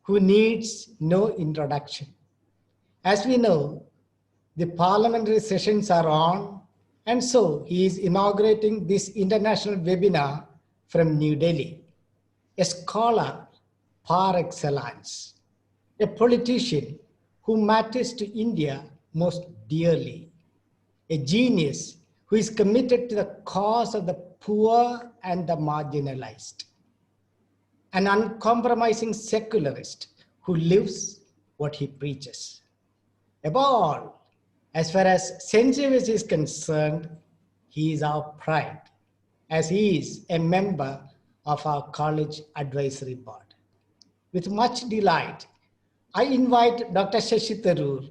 who needs no introduction. As we know, the parliamentary sessions are on, and so he is inaugurating this international webinar from New Delhi. A scholar par excellence, a politician who matters to India most dearly, a genius who is committed to the cause of the poor and the marginalized, an uncompromising secularist who lives what he preaches. Above all, as far as St. Xavier's is concerned, he is our pride, as he is a member of our college advisory board. With much delight, I invite Dr. Shashi Tharoor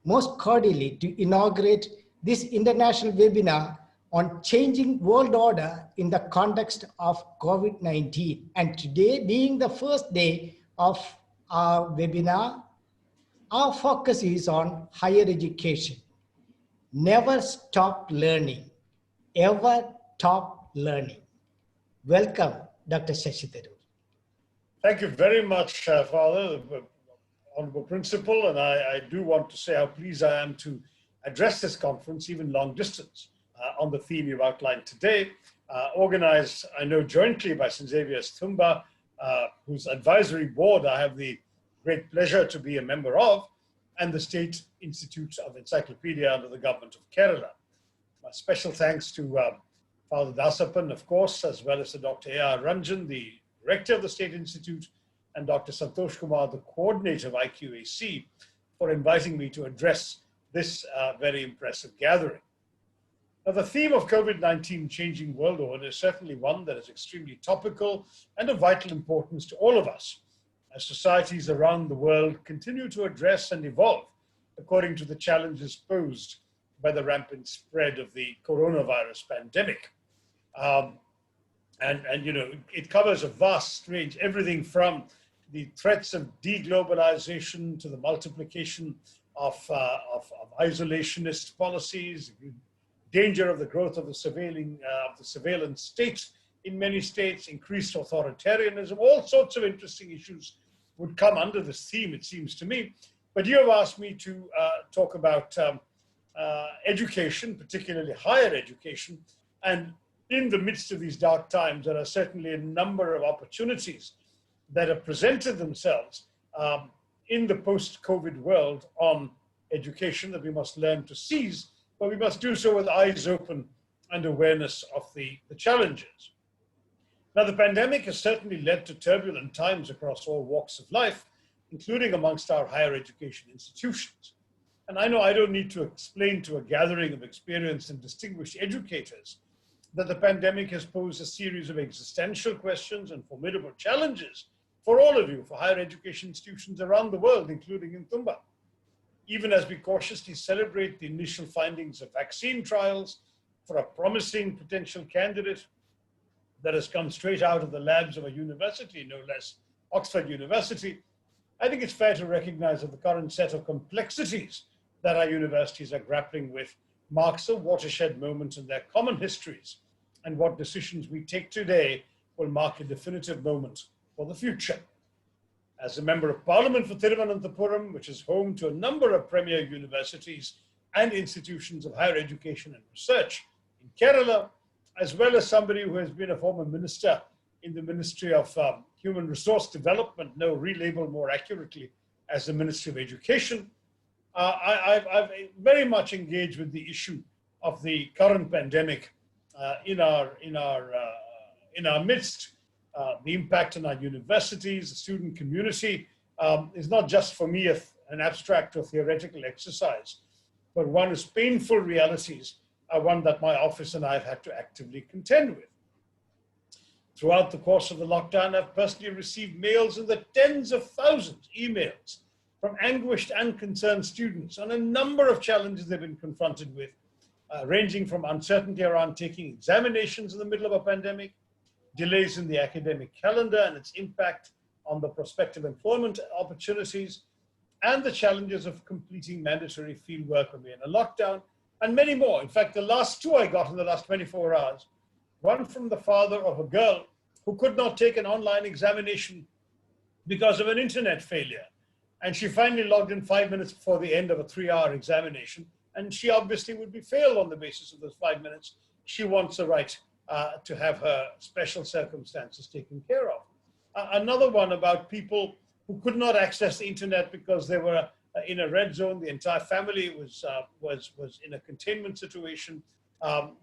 most cordially to inaugurate this international webinar on changing world order in the context of COVID-19. And today being the first day of our webinar, our focus is on higher education. Never stop learning, ever top learning. Welcome, Dr. Shashi Tharoor. Thank you very much, Father, Honorable Principal, and I do want to say how pleased I am to address this conference, even long distance, on the theme you've outlined today, organized, I know, jointly by St. Xavier's Thumba, whose advisory board I have the great pleasure to be a member of, and the State Institute of Encyclopedia under the government of Kerala. My special thanks to Father Dasapan, of course, as well as to Dr. A.R. Ranjan, the Director of the State Institute, and Dr. Santosh Kumar, the coordinator of IQAC, for inviting me to address this very impressive gathering. Now, the theme of COVID-19 changing world order is certainly one that is extremely topical and of vital importance to all of us, as societies around the world continue to address and evolve according to the challenges posed by the rampant spread of the coronavirus pandemic. And you know, it covers a vast range, everything from the threats of deglobalization to the multiplication of isolationist policies, danger of the growth of the surveillance state in many states, increased authoritarianism, all sorts of interesting issues would come under this theme, it seems to me. But you have asked me to talk about education, particularly higher education, and in the midst of these dark times, there are certainly a number of opportunities that have presented themselves in the post-COVID world on education that we must learn to seize, but we must do so with eyes open and awareness of the challenges. Now, the pandemic has certainly led to turbulent times across all walks of life, including amongst our higher education institutions. And I know I don't need to explain to a gathering of experienced and distinguished educators that the pandemic has posed a series of existential questions and formidable challenges for all of you, for higher education institutions around the world, including in Thumba. Even as we cautiously celebrate the initial findings of vaccine trials for a promising potential candidate that has come straight out of the labs of a university, no less Oxford University, I think it's fair to recognize that the current set of complexities that our universities are grappling with marks a watershed moment in their common histories, and what decisions we take today will mark a definitive moment for the future. As a Member of Parliament for Thiruvananthapuram, which is home to a number of premier universities and institutions of higher education and research in Kerala, as well as somebody who has been a former minister in the Ministry of Human Resource Development, now relabeled more accurately as the Ministry of Education, I've very much engaged with the issue of the current pandemic in our midst. The impact on our universities, the student community is not just for me an abstract or theoretical exercise, but one whose painful realities are one that my office and I have had to actively contend with. Throughout the course of the lockdown, I've personally received mails in the tens of thousands, emails from anguished and concerned students on a number of challenges they've been confronted with, ranging from uncertainty around taking examinations in the middle of a pandemic, delays in the academic calendar and its impact on the prospective employment opportunities, and the challenges of completing mandatory fieldwork when we're in a lockdown, and many more. In fact, the last two I got in the last 24 hours, one from the father of a girl who could not take an online examination because of an internet failure. And she finally logged in 5 minutes before the end of a 3-hour examination. And she obviously would be failed on the basis of those 5 minutes. She wants a right to have her special circumstances taken care of. Another one about people who could not access the internet because they were in a red zone. The entire family was in a containment situation.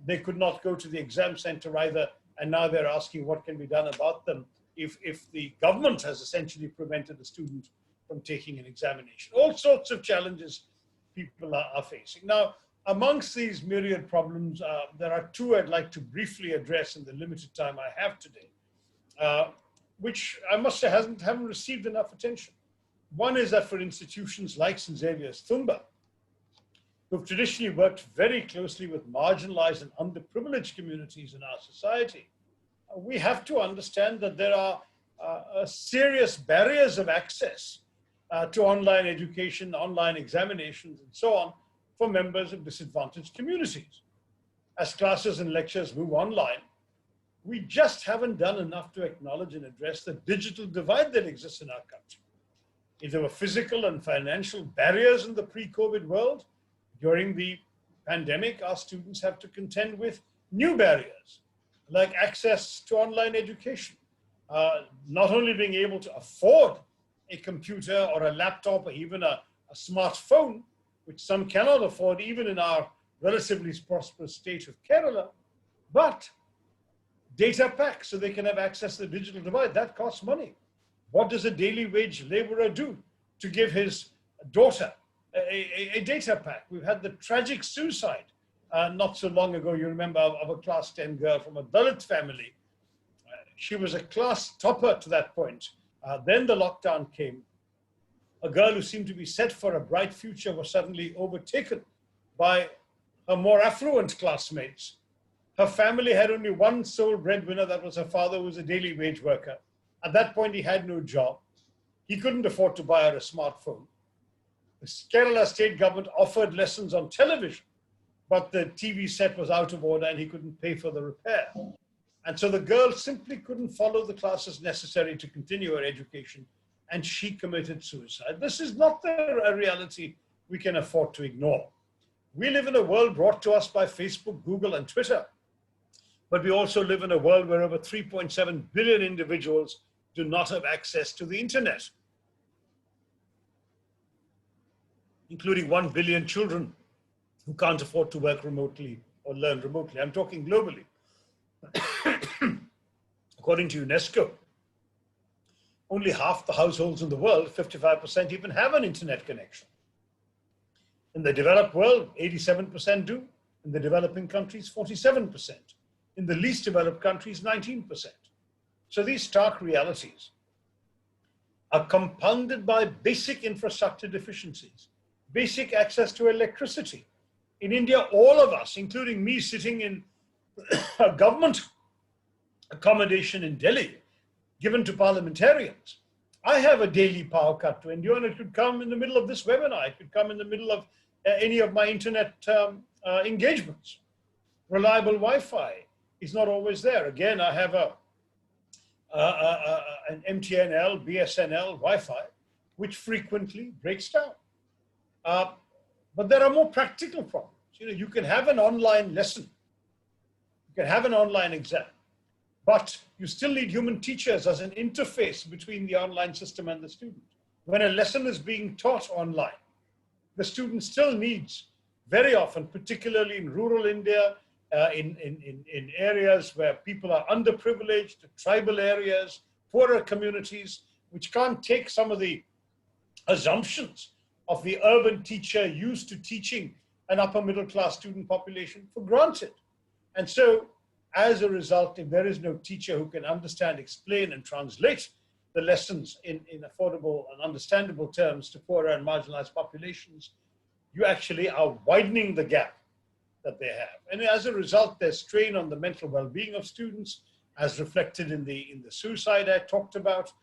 They could not go to the exam center either. And now they're asking what can be done about them if the government has essentially prevented a student from taking an examination. All sorts of challenges people are facing. Now, amongst these myriad problems, there are two I'd like to briefly address in the limited time I have today, which I must say haven't received enough attention. One is that for institutions like St. Xavier's Tumba, who've traditionally worked very closely with marginalized and underprivileged communities in our society, we have to understand that there are serious barriers of access to online education, online examinations, and so on for members of disadvantaged communities. As classes and lectures move online, we just haven't done enough to acknowledge and address the digital divide that exists in our country. If there were physical and financial barriers in the pre-COVID world, during the pandemic, our students have to contend with new barriers, like access to online education. Not only being able to afford a computer or a laptop or even a smartphone, which some cannot afford even in our relatively prosperous state of Kerala, but data packs so they can have access to the digital divide. That costs money. What does a daily wage laborer do to give his daughter a data pack? We've had the tragic suicide not so long ago, you remember, of a class 10 girl from a Dalit family. She was a class topper to that point. Then the lockdown came. A girl who seemed to be set for a bright future was suddenly overtaken by her more affluent classmates. Her family had only one sole breadwinner, that was her father, who was a daily wage worker. At that point, he had no job. He couldn't afford to buy her a smartphone. The Kerala state government offered lessons on television, but the TV set was out of order and he couldn't pay for the repair. And so the girl simply couldn't follow the classes necessary to continue her education, and she committed suicide. This is not a reality we can afford to ignore. We live in a world brought to us by Facebook, Google, and Twitter, but we also live in a world where over 3.7 billion individuals do not have access to the internet, including 1 billion children who can't afford to work remotely or learn remotely. I'm talking globally. According to UNESCO, only half the households in the world, 55%, even have an internet connection. In the developed world, 87% do. In the developing countries, 47%. In the least developed countries, 19%. So these stark realities are compounded by basic infrastructure deficiencies, basic access to electricity. In India, all of us, including me sitting in a government accommodation in Delhi, given to parliamentarians, I have a daily power cut to endure, and it could come in the middle of this webinar. It could come in the middle of any of my internet engagements. Reliable Wi-Fi is not always there. Again, I have an MTNL, BSNL Wi-Fi, which frequently breaks down. But there are more practical problems. You can have an online lesson. You can have an online exam, but you still need human teachers as an interface between the online system and the student. When a lesson is being taught online, the student still needs, very often, particularly in rural India, in areas where people are underprivileged, tribal areas, poorer communities, which can't take some of the assumptions of the urban teacher used to teaching an upper middle class student population for granted. And so, as a result, if there is no teacher who can understand, explain, and translate the lessons in affordable and understandable terms to poorer and marginalized populations, you actually are widening the gap that they have. And as a result, there's strain on the mental well-being of students, as reflected in the suicide I talked about.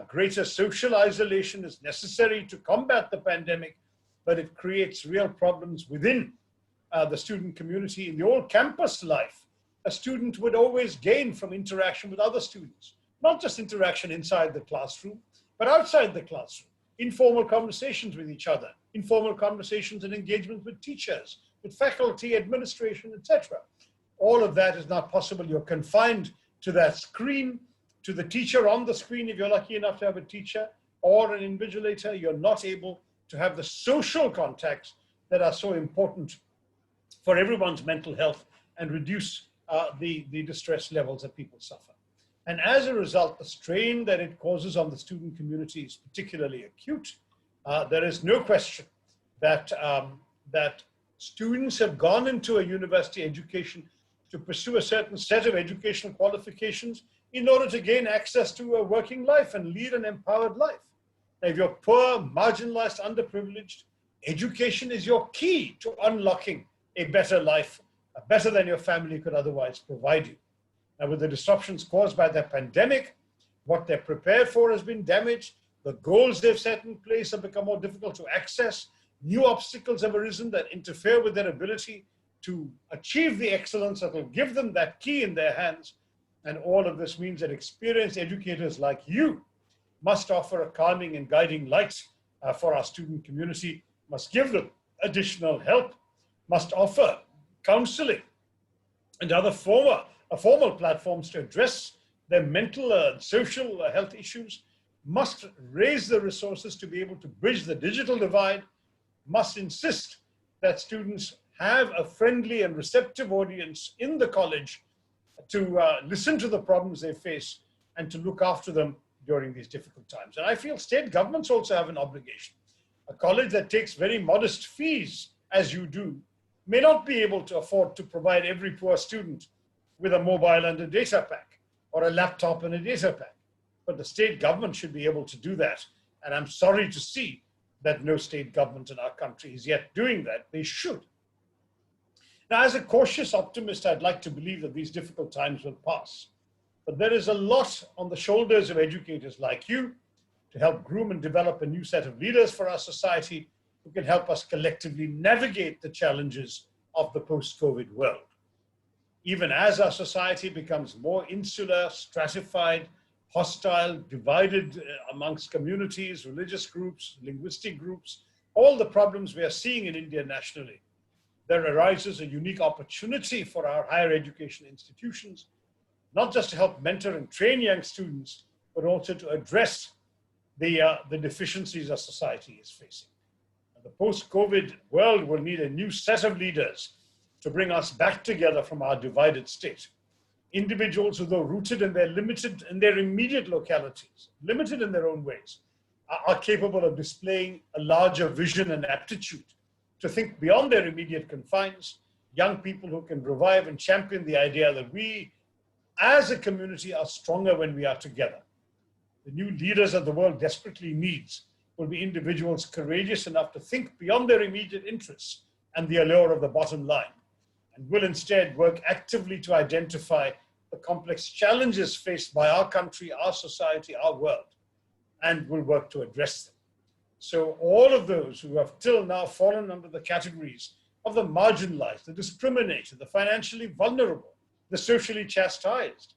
Greater social isolation is necessary to combat the pandemic, but it creates real problems within the student community. In the old campus life, a student would always gain from interaction with other students, not just interaction inside the classroom, But outside the classroom, informal conversations with each other, informal conversations and engagement with teachers, with faculty, administration, etc. All of that is not possible. You're confined to that screen, to the teacher on the screen, if you're lucky enough to have a teacher or an invigilator. You're not able to have the social contacts that are so important for everyone's mental health and reduce the distress levels that people suffer. And as a result, the strain that it causes on the student community is particularly acute. There is no question that, that students have gone into a university education to pursue a certain set of educational qualifications in order to gain access to a working life and lead an empowered life. Now, if you're poor, marginalized, underprivileged, education is your key to unlocking a better life, better than your family could otherwise provide you. Now, with the disruptions caused by the pandemic, what they're prepared for has been damaged. The goals they've set in place have become more difficult to access. New obstacles have arisen that interfere with their ability to achieve the excellence that will give them that key in their hands. And all of this means that experienced educators like you must offer a calming and guiding light for our student community, must give them additional help, must offer counseling and other formal platforms to address their mental and social health issues, must raise the resources to be able to bridge the digital divide, must insist that students have a friendly and receptive audience in the college to listen to the problems they face and to look after them during these difficult times. And I feel state governments also have an obligation. A college that takes very modest fees, as you do, may not be able to afford to provide every poor student with a mobile and a data pack, or a laptop and a data pack. But the state government should be able to do that. And I'm sorry to see that no state government in our country is yet doing that. They should. Now, as a cautious optimist, I'd like to believe that these difficult times will pass. But there is a lot on the shoulders of educators like you to help groom and develop a new set of leaders for our society who can help us collectively navigate the challenges of the post-COVID world. Even as our society becomes more insular, stratified, hostile, divided amongst communities, religious groups, linguistic groups, all the problems we are seeing in India nationally, there arises a unique opportunity for our higher education institutions, not just to help mentor and train young students, but also to address the deficiencies our society is facing. The post-COVID world will need a new set of leaders to bring us back together from our divided state. Individuals who, though rooted in their immediate localities, limited in their own ways, are capable of displaying a larger vision and aptitude to think beyond their immediate confines. Young people who can revive and champion the idea that we, as a community, are stronger when we are together. The new leaders that the world desperately needs will be individuals courageous enough to think beyond their immediate interests and the allure of the bottom line, and will instead work actively to identify the complex challenges faced by our country, our society, our world, and will work to address them. So all of those who have till now fallen under the categories of the marginalized, the discriminated, the financially vulnerable, the socially chastised,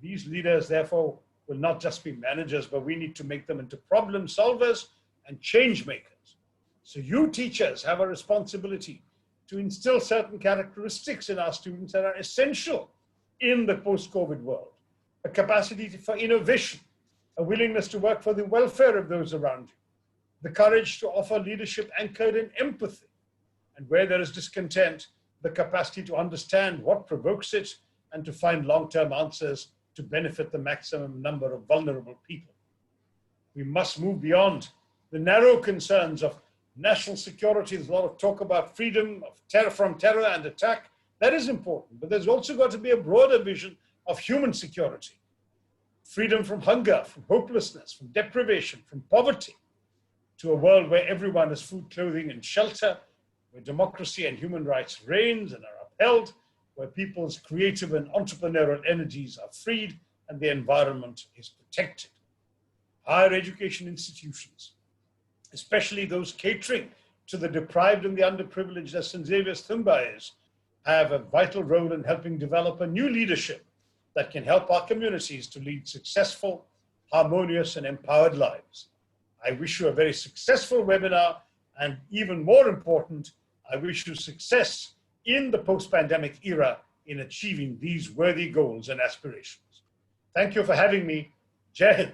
these leaders, therefore, will not just be managers, but we need to make them into problem solvers and change makers. So you teachers have a responsibility to instill certain characteristics in our students that are essential in the post-COVID world. A capacity for innovation, a willingness to work for the welfare of those around you, the courage to offer leadership anchored in empathy, and where there is discontent, the capacity to understand what provokes it and to find long-term answers to benefit the maximum number of vulnerable people. We must move beyond the narrow concerns of national security. There's a lot of talk about freedom from terror and attack. That is important, but there's also got to be a broader vision of human security. Freedom from hunger, from hopelessness, from deprivation, from poverty, to a world where everyone has food, clothing, and shelter, where democracy and human rights reigns and are upheld, where people's creative and entrepreneurial energies are freed and the environment is protected. Higher education institutions, especially those catering to the deprived and the underprivileged, as St. Xavier's Thumba is, have a vital role in helping develop a new leadership that can help our communities to lead successful, harmonious, and empowered lives. I wish you a very successful webinar, and even more important, I wish you success in the post-pandemic era in achieving these worthy goals and aspirations. Thank you for having me. Jai Hind.